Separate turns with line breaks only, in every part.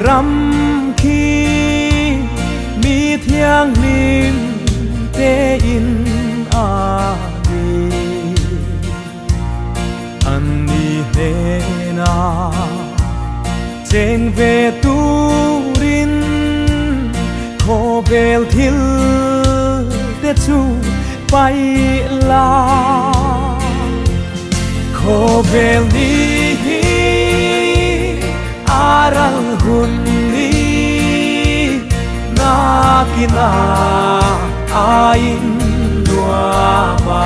rắm khi mi thiang lim te in a đi anh đi thế na trên về tu rin khô bèl thil te chu bay la khô bèl đi aral hun ni na kina ain lua ma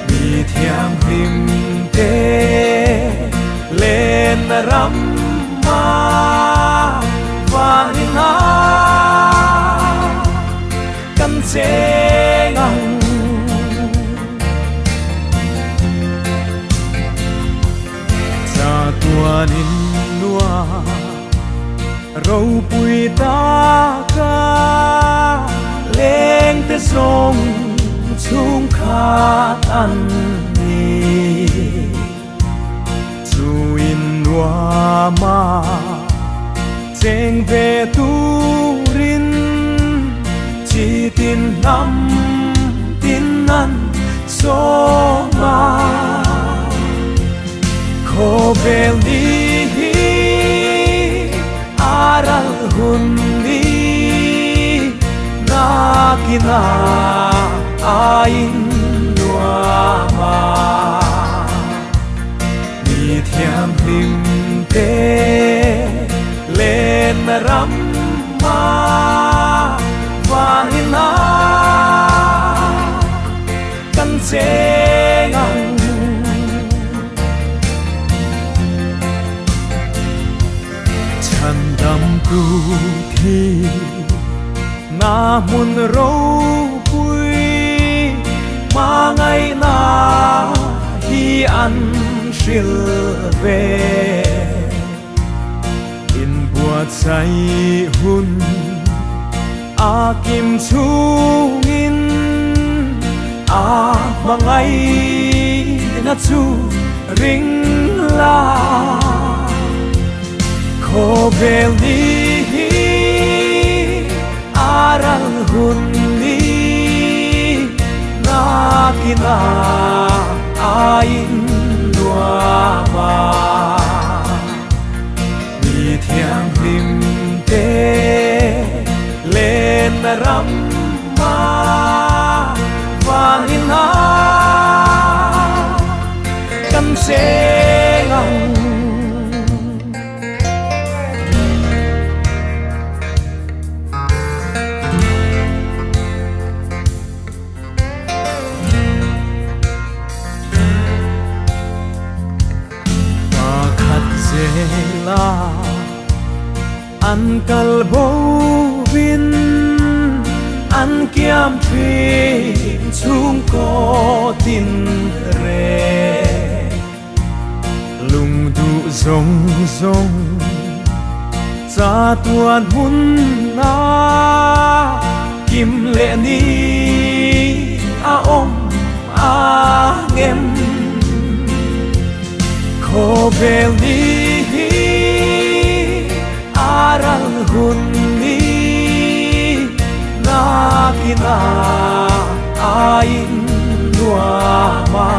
mi thiam him te lên ram ma và na căn chế ngang tua nín lúa râu bụi ta ca lên tới sông chung khát ăn ni chu in lúa mà trên về tu rin chỉ tin năm tin ăn số mà khô bèl đi aral hun đi na kina ain lua ma mi thiam him te lên ram ma và na căn chế ngang đam tu thi na mun râu bụi mà ngày na hi ăn sil về in bùa say hun a kim chung in a mà ngày na chu ring la khô bèl đi aral hun đi na kina ain lua ma mi thiang lim te lên ram ma và na căn chế ngang la an kalbo vin an kiam thuyền chung có tin re lung du rong rong cha tuan hun na kim lệ ni a om a ngem khô bèl ni aral hun ni na kina ain lua ma